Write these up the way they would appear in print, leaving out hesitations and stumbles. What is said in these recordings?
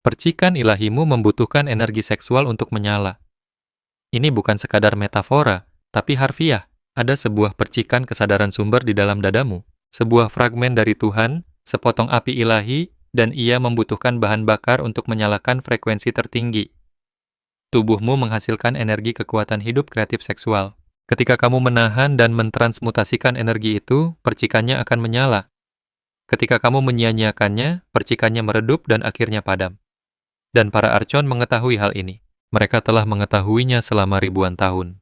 Percikan ilahimu membutuhkan energi seksual untuk menyala. Ini bukan sekadar metafora, tapi harfiah. Ada sebuah percikan kesadaran sumber di dalam dadamu, sebuah fragmen dari Tuhan, sepotong api ilahi, dan ia membutuhkan bahan bakar untuk menyalakan frekuensi tertinggi. Tubuhmu menghasilkan energi kekuatan hidup kreatif seksual. Ketika kamu menahan dan mentransmutasikan energi itu, percikannya akan menyala. Ketika kamu menyia-nyiakannya, percikannya meredup dan akhirnya padam. Dan para archon mengetahui hal ini. Mereka telah mengetahuinya selama ribuan tahun.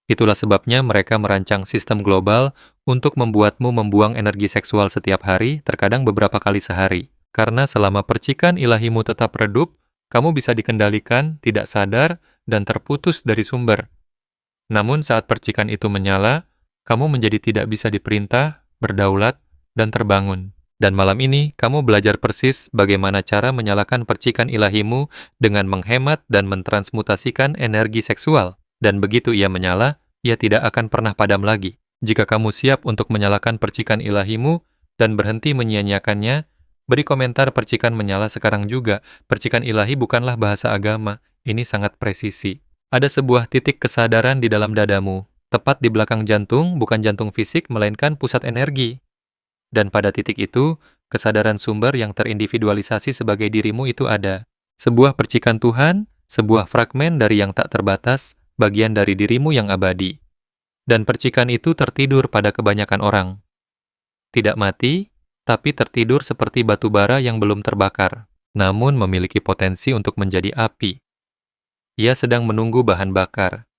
Itulah sebabnya mereka merancang sistem global untuk membuatmu membuang energi seksual setiap hari, terkadang beberapa kali sehari. Karena selama percikan ilahimu tetap redup, kamu bisa dikendalikan, tidak sadar, dan terputus dari sumber. Namun saat percikan itu menyala, kamu menjadi tidak bisa diperintah, berdaulat, dan terbangun. Dan malam ini, kamu belajar persis bagaimana cara menyalakan percikan ilahimu dengan menghemat dan mentransmutasikan energi seksual. Dan begitu ia menyala, ia tidak akan pernah padam lagi. Jika kamu siap untuk menyalakan percikan ilahimu dan berhenti menyia-nyiakannya, beri komentar percikan menyala sekarang juga. Percikan ilahi bukanlah bahasa agama, ini sangat presisi. Ada sebuah titik kesadaran di dalam dadamu, tepat di belakang jantung, bukan jantung fisik, melainkan pusat energi. Dan pada titik itu, kesadaran sumber yang terindividualisasi sebagai dirimu itu ada. Sebuah percikan Tuhan, sebuah fragmen dari yang tak terbatas, bagian dari dirimu yang abadi. Dan percikan itu tertidur pada kebanyakan orang. Tidak mati, tapi tertidur seperti batu bara yang belum terbakar, namun memiliki potensi untuk menjadi api. Ia sedang menunggu bahan bakar.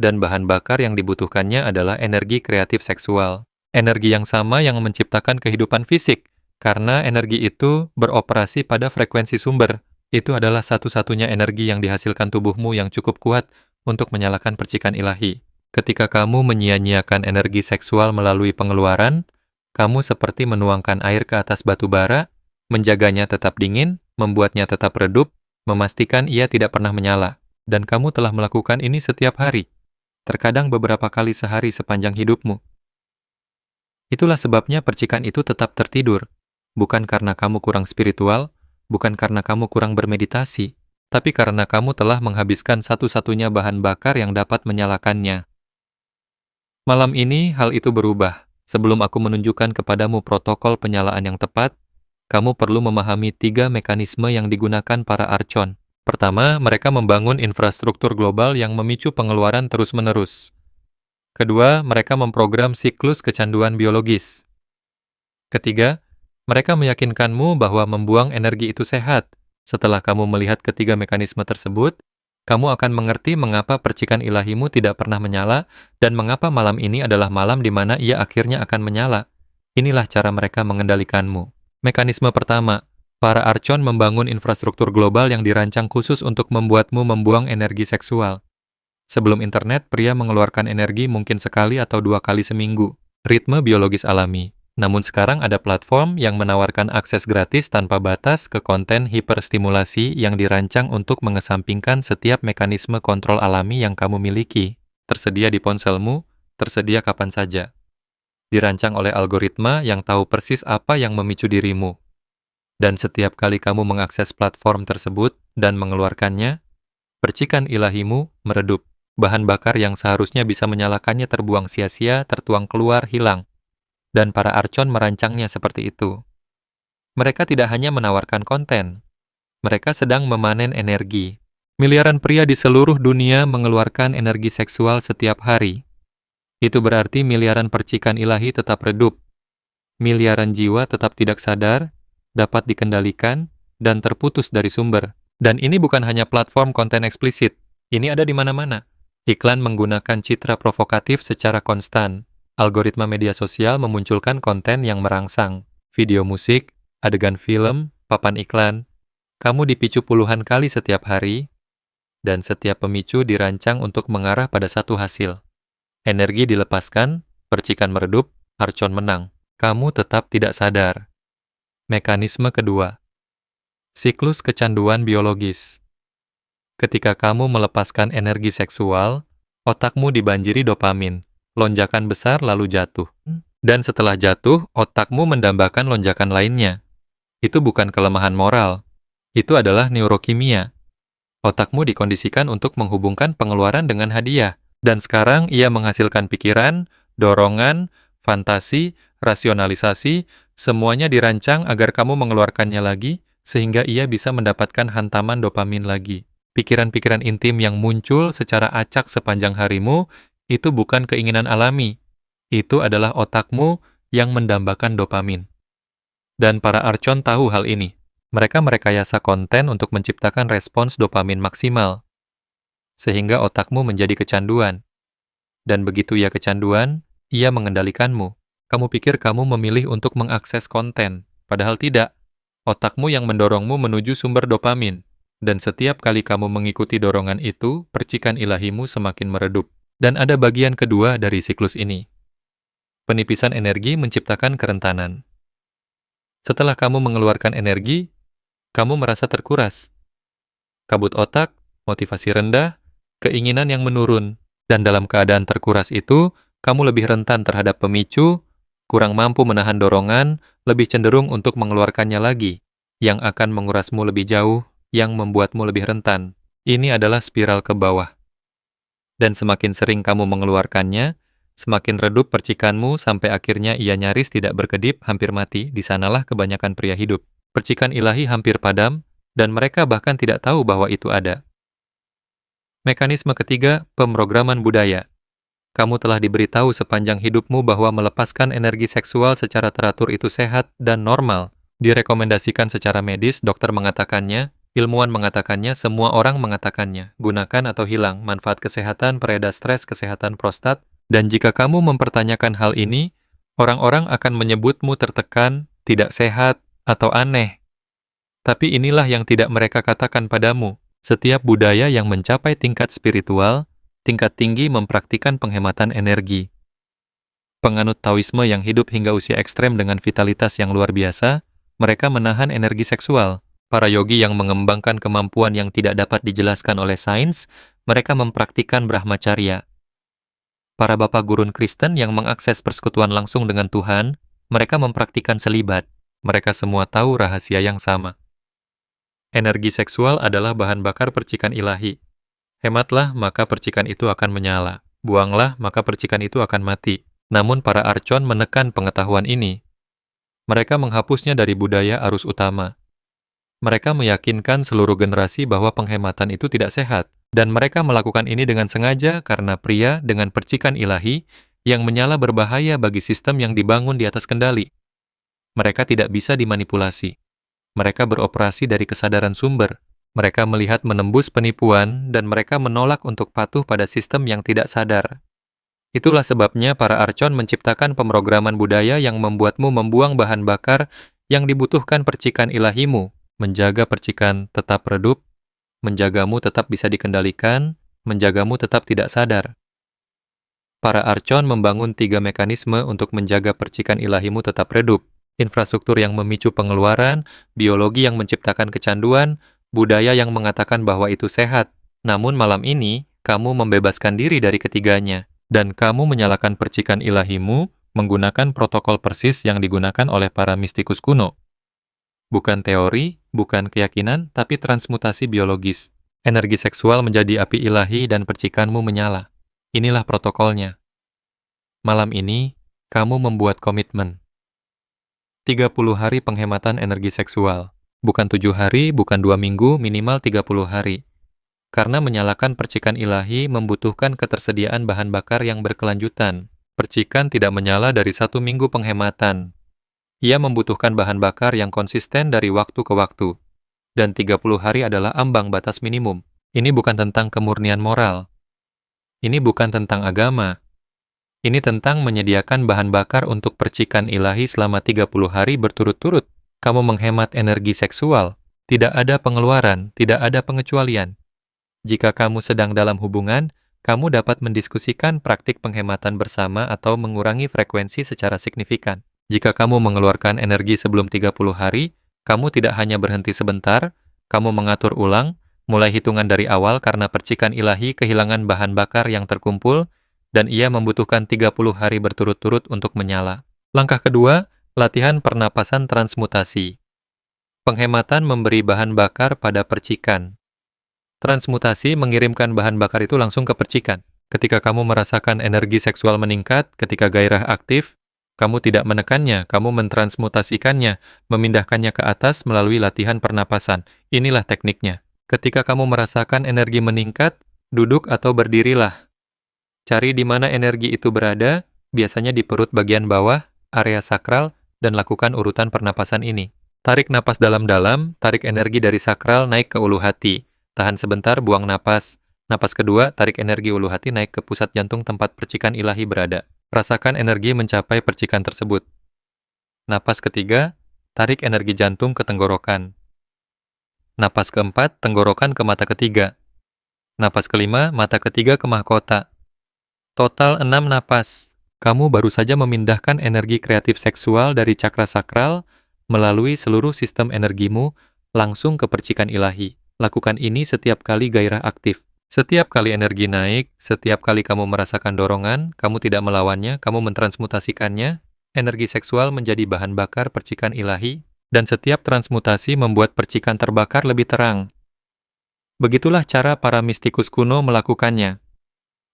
Dan bahan bakar yang dibutuhkannya adalah energi kreatif seksual. Energi yang sama yang menciptakan kehidupan fisik, karena energi itu beroperasi pada frekuensi sumber. Itu adalah satu-satunya energi yang dihasilkan tubuhmu yang cukup kuat untuk menyalakan percikan ilahi. Ketika kamu menyia-nyiakan energi seksual melalui pengeluaran, kamu seperti menuangkan air ke atas batu bara, menjaganya tetap dingin, membuatnya tetap redup, memastikan ia tidak pernah menyala. Dan kamu telah melakukan ini setiap hari, terkadang beberapa kali sehari sepanjang hidupmu. Itulah sebabnya percikan itu tetap tertidur, bukan karena kamu kurang spiritual, bukan karena kamu kurang bermeditasi, tapi karena kamu telah menghabiskan satu-satunya bahan bakar yang dapat menyalakannya. Malam ini, hal itu berubah. Sebelum aku menunjukkan kepadamu protokol penyalaan yang tepat, kamu perlu memahami 3 mekanisme yang digunakan para archon. Pertama, mereka membangun infrastruktur global yang memicu pengeluaran terus-menerus. Kedua, mereka memprogram siklus kecanduan biologis. Ketiga, mereka meyakinkanmu bahwa membuang energi itu sehat. Setelah kamu melihat ketiga mekanisme tersebut, kamu akan mengerti mengapa percikan ilahimu tidak pernah menyala dan mengapa malam ini adalah malam di mana ia akhirnya akan menyala. Inilah cara mereka mengendalikanmu. Mekanisme pertama, para archon membangun infrastruktur global yang dirancang khusus untuk membuatmu membuang energi seksual. Sebelum internet, pria mengeluarkan energi mungkin sekali atau 2 kali seminggu. Ritme biologis alami. Namun sekarang ada platform yang menawarkan akses gratis tanpa batas ke konten hiperstimulasi yang dirancang untuk mengesampingkan setiap mekanisme kontrol alami yang kamu miliki. Tersedia di ponselmu, tersedia kapan saja. Dirancang oleh algoritma yang tahu persis apa yang memicu dirimu. Dan setiap kali kamu mengakses platform tersebut dan mengeluarkannya, percikan ilahimu meredup. Bahan bakar yang seharusnya bisa menyalakannya terbuang sia-sia, tertuang keluar, hilang. Dan para archon merancangnya seperti itu. Mereka tidak hanya menawarkan konten, mereka sedang memanen energi. Miliaran pria di seluruh dunia mengeluarkan energi seksual setiap hari. Itu berarti miliaran percikan ilahi tetap redup. Miliaran jiwa tetap tidak sadar, dapat dikendalikan, dan terputus dari sumber. Dan ini bukan hanya platform konten eksplisit, ini ada di mana-mana. Iklan menggunakan citra provokatif secara konstan. Algoritma media sosial memunculkan konten yang merangsang. Video musik, adegan film, papan iklan. Kamu dipicu puluhan kali setiap hari, dan setiap pemicu dirancang untuk mengarah pada satu hasil. Energi dilepaskan, percikan meredup, archon menang. Kamu tetap tidak sadar. Mekanisme kedua. Siklus kecanduan biologis. Ketika kamu melepaskan energi seksual, otakmu dibanjiri dopamin. Lonjakan besar lalu jatuh. Dan setelah jatuh, otakmu mendambakan lonjakan lainnya. Itu bukan kelemahan moral, Itu adalah neurokimia. Otakmu dikondisikan untuk menghubungkan pengeluaran dengan hadiah. Dan sekarang ia menghasilkan pikiran, dorongan, fantasi, rasionalisasi, semuanya dirancang agar kamu mengeluarkannya lagi, sehingga ia bisa mendapatkan hantaman dopamin lagi. Pikiran-pikiran intim yang muncul secara acak sepanjang harimu, itu bukan keinginan alami. Itu adalah otakmu yang mendambakan dopamin. Dan para archon tahu hal ini. Mereka merekayasa konten untuk menciptakan respons dopamin maksimal, sehingga otakmu menjadi kecanduan. Dan begitu ia kecanduan, ia mengendalikanmu. Kamu pikir kamu memilih untuk mengakses konten, padahal tidak. Otakmu yang mendorongmu menuju sumber dopamin. Dan setiap kali kamu mengikuti dorongan itu, percikan ilahimu semakin meredup. Dan ada bagian kedua dari siklus ini. Penipisan energi menciptakan kerentanan. Setelah kamu mengeluarkan energi, kamu merasa terkuras. Kabut otak, motivasi rendah, keinginan yang menurun. Dan dalam keadaan terkuras itu, kamu lebih rentan terhadap pemicu, kurang mampu menahan dorongan, lebih cenderung untuk mengeluarkannya lagi, yang akan mengurasmu lebih jauh, yang membuatmu lebih rentan. Ini adalah spiral ke bawah. Dan semakin sering kamu mengeluarkannya, semakin redup percikanmu sampai akhirnya ia nyaris tidak berkedip, hampir mati. Di sanalah kebanyakan pria hidup. Percikan ilahi hampir padam, dan mereka bahkan tidak tahu bahwa itu ada. Mekanisme ketiga, pemrograman budaya. Kamu telah diberitahu sepanjang hidupmu bahwa melepaskan energi seksual secara teratur itu sehat dan normal. Direkomendasikan secara medis, dokter mengatakannya, ilmuwan mengatakannya, semua orang mengatakannya. Gunakan atau hilang, manfaat kesehatan, pereda stres, kesehatan prostat. Dan jika kamu mempertanyakan hal ini, orang-orang akan menyebutmu tertekan, tidak sehat, atau aneh. Tapi inilah yang tidak mereka katakan padamu. Setiap budaya yang mencapai tingkat spiritual, tingkat tinggi mempraktikkan penghematan energi. Penganut Taoisme yang hidup hingga usia ekstrem dengan vitalitas yang luar biasa, mereka menahan energi seksual. Para yogi yang mengembangkan kemampuan yang tidak dapat dijelaskan oleh sains, mereka mempraktikkan brahmacharya. Para bapak gurun Kristen yang mengakses persekutuan langsung dengan Tuhan, mereka mempraktikkan selibat. Mereka semua tahu rahasia yang sama. Energi seksual adalah bahan bakar percikan ilahi. Hematlah, maka percikan itu akan menyala. Buanglah, maka percikan itu akan mati. Namun para archon menekan pengetahuan ini. Mereka menghapusnya dari budaya arus utama. Mereka meyakinkan seluruh generasi bahwa penghematan itu tidak sehat. Dan mereka melakukan ini dengan sengaja karena pria dengan percikan ilahi yang menyala berbahaya bagi sistem yang dibangun di atas kendali. Mereka tidak bisa dimanipulasi. Mereka beroperasi dari kesadaran sumber. Mereka melihat menembus penipuan, dan mereka menolak untuk patuh pada sistem yang tidak sadar. Itulah sebabnya para archon menciptakan pemrograman budaya yang membuatmu membuang bahan bakar yang dibutuhkan percikan ilahimu, menjaga percikan tetap redup, menjagamu tetap bisa dikendalikan, menjagamu tetap tidak sadar. Para archon membangun 3 mekanisme untuk menjaga percikan ilahimu tetap redup. Infrastruktur yang memicu pengeluaran, biologi yang menciptakan kecanduan, budaya yang mengatakan bahwa itu sehat. Namun malam ini, kamu membebaskan diri dari ketiganya, dan kamu menyalakan percikan ilahimu menggunakan protokol persis yang digunakan oleh para mistikus kuno. Bukan teori, bukan keyakinan, tapi transmutasi biologis. Energi seksual menjadi api ilahi dan percikanmu menyala. Inilah protokolnya. Malam ini, kamu membuat komitmen. 30 hari penghematan energi seksual. Bukan 7 hari, bukan 2 minggu, minimal 30 hari. Karena menyalakan percikan ilahi membutuhkan ketersediaan bahan bakar yang berkelanjutan. Percikan tidak menyala dari 1 minggu penghematan. Ia membutuhkan bahan bakar yang konsisten dari waktu ke waktu. Dan 30 hari adalah ambang batas minimum. Ini bukan tentang kemurnian moral. Ini bukan tentang agama. Ini tentang menyediakan bahan bakar untuk percikan ilahi selama 30 hari berturut-turut. Kamu menghemat energi seksual. Tidak ada pengeluaran, tidak ada pengecualian. Jika kamu sedang dalam hubungan, kamu dapat mendiskusikan praktik penghematan bersama atau mengurangi frekuensi secara signifikan. Jika kamu mengeluarkan energi sebelum 30 hari, kamu tidak hanya berhenti sebentar, kamu mengatur ulang, mulai hitungan dari awal karena percikan ilahi kehilangan bahan bakar yang terkumpul, dan ia membutuhkan 30 hari berturut-turut untuk menyala. Langkah kedua, latihan pernapasan transmutasi. Penghematan memberi bahan bakar pada percikan. Transmutasi mengirimkan bahan bakar itu langsung ke percikan. Ketika kamu merasakan energi seksual meningkat, ketika gairah aktif, kamu tidak menekannya, kamu mentransmutasikannya, memindahkannya ke atas melalui latihan pernapasan. Inilah tekniknya. Ketika kamu merasakan energi meningkat, duduk atau berdirilah. Cari di mana energi itu berada, biasanya di perut bagian bawah, area sakral, dan lakukan urutan pernapasan ini. Tarik napas dalam-dalam, tarik energi dari sakral naik ke ulu hati. Tahan sebentar, buang napas. Napas kedua, tarik energi ulu hati naik ke pusat jantung tempat percikan ilahi berada. Rasakan energi mencapai percikan tersebut. Napas ketiga, tarik energi jantung ke tenggorokan. Napas keempat, tenggorokan ke mata ketiga. Napas kelima, mata ketiga ke mahkota. Total 6 napas. Kamu baru saja memindahkan energi kreatif seksual dari cakra sakral melalui seluruh sistem energimu langsung ke percikan ilahi. Lakukan ini setiap kali gairah aktif. Setiap kali energi naik, setiap kali kamu merasakan dorongan, kamu tidak melawannya, kamu mentransmutasikannya, energi seksual menjadi bahan bakar percikan ilahi, dan setiap transmutasi membuat percikan terbakar lebih terang. Begitulah cara para mistikus kuno melakukannya.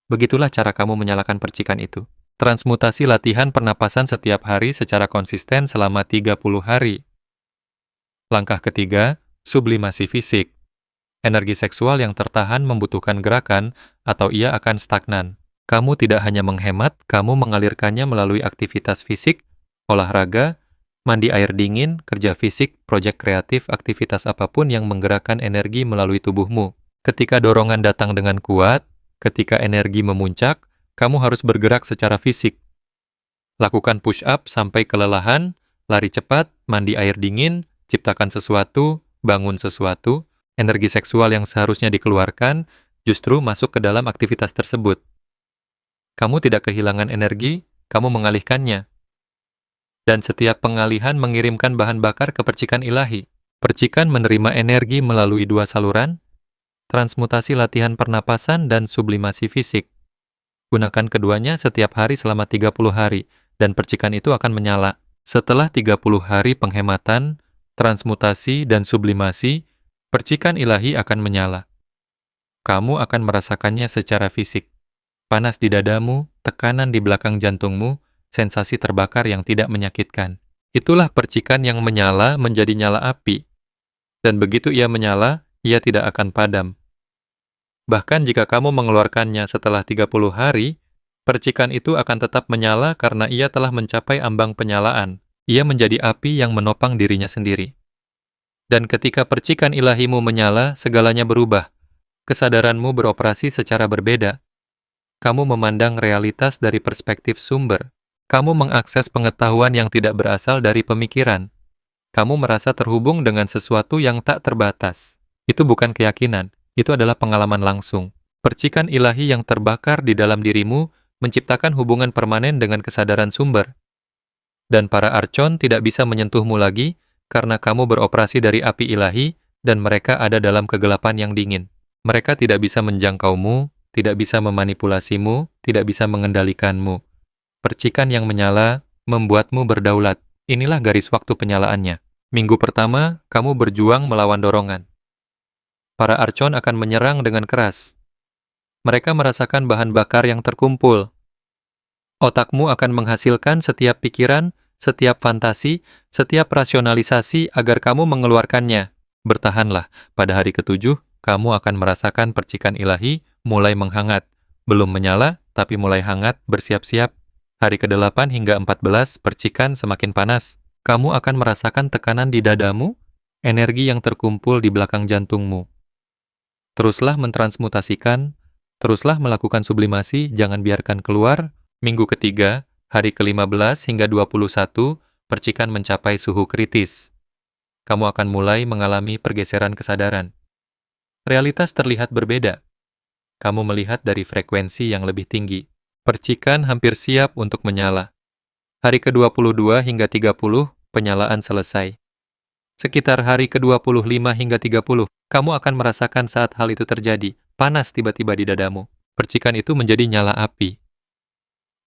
Begitulah cara kamu menyalakan percikan itu. Transmutasi latihan pernapasan setiap hari secara konsisten selama 30 hari. Langkah ketiga, sublimasi fisik. Energi seksual yang tertahan membutuhkan gerakan atau ia akan stagnan. Kamu tidak hanya menghemat, kamu mengalirkannya melalui aktivitas fisik, olahraga, mandi air dingin, kerja fisik, proyek kreatif, aktivitas apapun yang menggerakkan energi melalui tubuhmu. Ketika dorongan datang dengan kuat, ketika energi memuncak, kamu harus bergerak secara fisik. Lakukan push-up sampai kelelahan, lari cepat, mandi air dingin, ciptakan sesuatu, bangun sesuatu. Energi seksual yang seharusnya dikeluarkan justru masuk ke dalam aktivitas tersebut. Kamu tidak kehilangan energi, kamu mengalihkannya. Dan setiap pengalihan mengirimkan bahan bakar ke percikan ilahi. Percikan menerima energi melalui dua saluran, transmutasi latihan pernapasan dan sublimasi fisik. Gunakan keduanya setiap hari selama 30 hari, dan percikan itu akan menyala. Setelah 30 hari penghematan, transmutasi, dan sublimasi, percikan ilahi akan menyala. Kamu akan merasakannya secara fisik. Panas di dadamu, tekanan di belakang jantungmu, sensasi terbakar yang tidak menyakitkan. Itulah percikan yang menyala menjadi nyala api. Dan begitu ia menyala, ia tidak akan padam. Bahkan jika kamu mengeluarkannya setelah 30 hari, percikan itu akan tetap menyala karena ia telah mencapai ambang penyalaan. Ia menjadi api yang menopang dirinya sendiri. Dan ketika percikan ilahimu menyala, segalanya berubah. Kesadaranmu beroperasi secara berbeda. Kamu memandang realitas dari perspektif sumber. Kamu mengakses pengetahuan yang tidak berasal dari pemikiran. Kamu merasa terhubung dengan sesuatu yang tak terbatas. Itu bukan keyakinan, itu adalah pengalaman langsung. Percikan ilahi yang terbakar di dalam dirimu menciptakan hubungan permanen dengan kesadaran sumber. Dan para archon tidak bisa menyentuhmu lagi, karena kamu beroperasi dari api ilahi, dan mereka ada dalam kegelapan yang dingin. Mereka tidak bisa menjangkaumu, tidak bisa memanipulasimu, tidak bisa mengendalikanmu. Percikan yang menyala membuatmu berdaulat. Inilah garis waktu penyalaannya. Minggu pertama, kamu berjuang melawan dorongan. Para archon akan menyerang dengan keras. Mereka merasakan bahan bakar yang terkumpul. Otakmu akan menghasilkan setiap pikiran, setiap fantasi, setiap rasionalisasi agar kamu mengeluarkannya. Bertahanlah, pada hari ke-7, kamu akan merasakan percikan ilahi mulai menghangat. Belum menyala, tapi mulai hangat, bersiap-siap. Hari ke-8 hingga 14, percikan semakin panas. Kamu akan merasakan tekanan di dadamu, energi yang terkumpul di belakang jantungmu. Teruslah mentransmutasikan, teruslah melakukan sublimasi, jangan biarkan keluar. Minggu ketiga, hari ke-15 hingga 21, percikan mencapai suhu kritis. Kamu akan mulai mengalami pergeseran kesadaran. Realitas terlihat berbeda. Kamu melihat dari frekuensi yang lebih tinggi. Percikan hampir siap untuk menyala. Hari ke-22 hingga 30, penyalaan selesai. Sekitar hari ke-25 hingga 30, kamu akan merasakan saat hal itu terjadi. Panas tiba-tiba di dadamu. Percikan itu menjadi nyala api.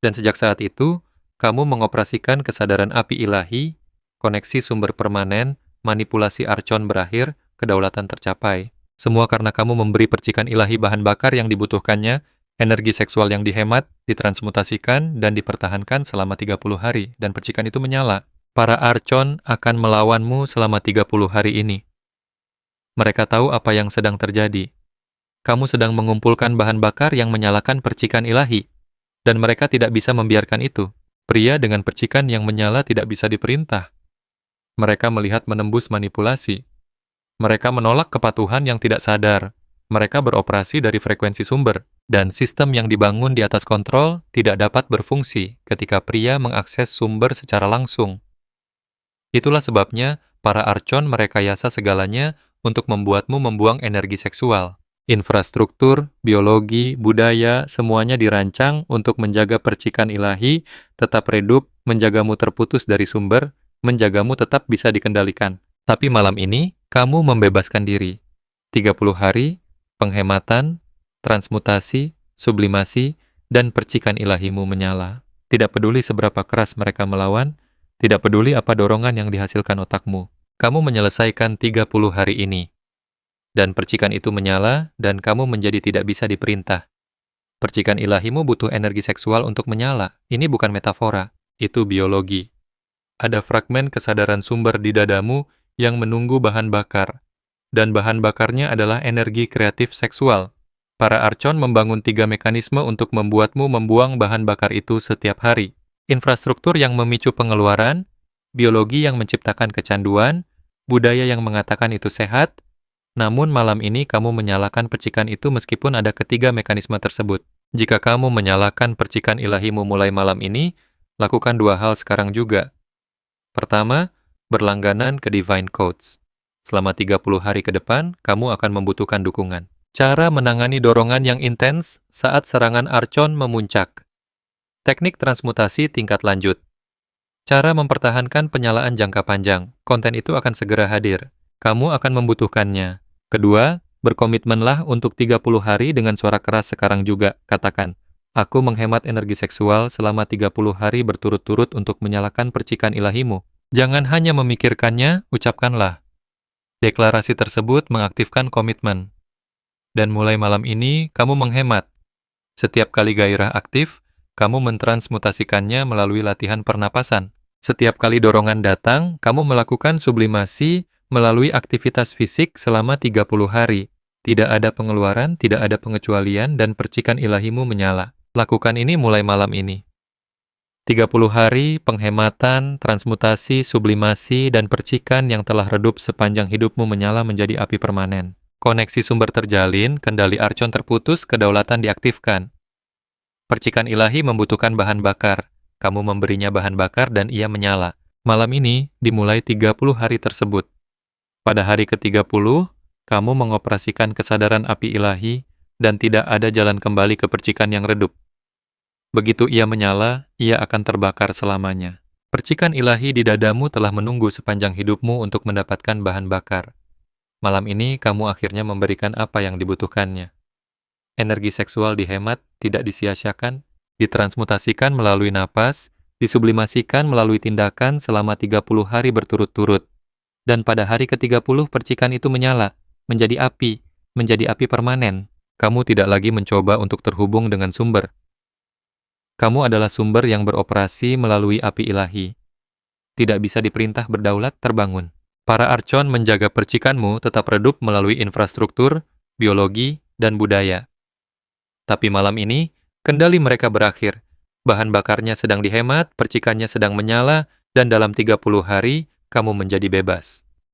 Dan sejak saat itu, kamu mengoperasikan kesadaran api ilahi, koneksi sumber permanen, manipulasi Archon berakhir, kedaulatan tercapai. Semua karena kamu memberi percikan ilahi bahan bakar yang dibutuhkannya, energi seksual yang dihemat, ditransmutasikan, dan dipertahankan selama 30 hari, dan percikan itu menyala. Para Archon akan melawanmu selama 30 hari ini. Mereka tahu apa yang sedang terjadi. Kamu sedang mengumpulkan bahan bakar yang menyalakan percikan ilahi, dan mereka tidak bisa membiarkan itu. Pria dengan percikan yang menyala tidak bisa diperintah. Mereka melihat menembus manipulasi. Mereka menolak kepatuhan yang tidak sadar. Mereka beroperasi dari frekuensi sumber, dan sistem yang dibangun di atas kontrol tidak dapat berfungsi ketika pria mengakses sumber secara langsung. Itulah sebabnya para Archon merekayasa segalanya untuk membuatmu membuang energi seksual. Infrastruktur, biologi, budaya, semuanya dirancang untuk menjaga percikan ilahi, tetap redup, menjagamu terputus dari sumber, menjagamu tetap bisa dikendalikan. Tapi malam ini, kamu membebaskan diri. 30 hari, penghematan, transmutasi, sublimasi, dan percikan ilahimu menyala. Tidak peduli seberapa keras mereka melawan, tidak peduli apa dorongan yang dihasilkan otakmu. Kamu menyelesaikan 30 hari ini. Dan percikan itu menyala, dan kamu menjadi tidak bisa diperintah. Percikan ilahimu butuh energi seksual untuk menyala. Ini bukan metafora, itu biologi. Ada fragmen kesadaran sumber di dadamu yang menunggu bahan bakar. Dan bahan bakarnya adalah energi kreatif seksual. Para Archon membangun 3 mekanisme untuk membuatmu membuang bahan bakar itu setiap hari. Infrastruktur yang memicu pengeluaran, biologi yang menciptakan kecanduan, budaya yang mengatakan itu sehat. Namun malam ini kamu menyalakan percikan itu meskipun ada ketiga mekanisme tersebut. Jika kamu menyalakan percikan ilahimu mulai malam ini, lakukan 2 hal sekarang juga. Pertama, berlangganan ke Divine Codes. Selama 30 hari ke depan, kamu akan membutuhkan dukungan. Cara menangani dorongan yang intens saat serangan Archon memuncak. Teknik transmutasi tingkat lanjut. Cara mempertahankan penyalaan jangka panjang. Konten itu akan segera hadir. Kamu akan membutuhkannya. Kedua, berkomitmenlah untuk 30 hari dengan suara keras sekarang juga. Katakan, aku menghemat energi seksual selama 30 hari berturut-turut untuk menyalakan percikan ilahimu. Jangan hanya memikirkannya, ucapkanlah. Deklarasi tersebut mengaktifkan komitmen. Dan mulai malam ini, kamu menghemat. Setiap kali gairah aktif, kamu mentransmutasikannya melalui latihan pernapasan. Setiap kali dorongan datang, kamu melakukan sublimasi melalui aktivitas fisik selama 30 hari. Tidak ada pengeluaran, tidak ada pengecualian, dan percikan ilahimu menyala. Lakukan ini mulai malam ini. 30 hari, penghematan, transmutasi, sublimasi, dan percikan yang telah redup sepanjang hidupmu menyala menjadi api permanen. Koneksi sumber terjalin, kendali Archon terputus, kedaulatan diaktifkan. Percikan ilahi membutuhkan bahan bakar. Kamu memberinya bahan bakar dan ia menyala. Malam ini dimulai 30 hari tersebut. Pada hari ke-30, kamu mengoperasikan kesadaran api ilahi dan tidak ada jalan kembali ke percikan yang redup. Begitu ia menyala, ia akan terbakar selamanya. Percikan ilahi di dadamu telah menunggu sepanjang hidupmu untuk mendapatkan bahan bakar. Malam ini kamu akhirnya memberikan apa yang dibutuhkannya. Energi seksual dihemat, tidak disia-siakan, ditransmutasikan melalui napas, disublimasikan melalui tindakan selama 30 hari berturut-turut. Dan pada hari ke-30 percikan itu menyala, menjadi api permanen. Kamu tidak lagi mencoba untuk terhubung dengan sumber. Kamu adalah sumber yang beroperasi melalui api ilahi. Tidak bisa diperintah berdaulat terbangun. Para Archon menjaga percikanmu tetap redup melalui infrastruktur, biologi, dan budaya. Tapi malam ini, kendali mereka berakhir. Bahan bakarnya sedang dihemat, percikannya sedang menyala, dan dalam 30 hari, kamu menjadi bebas.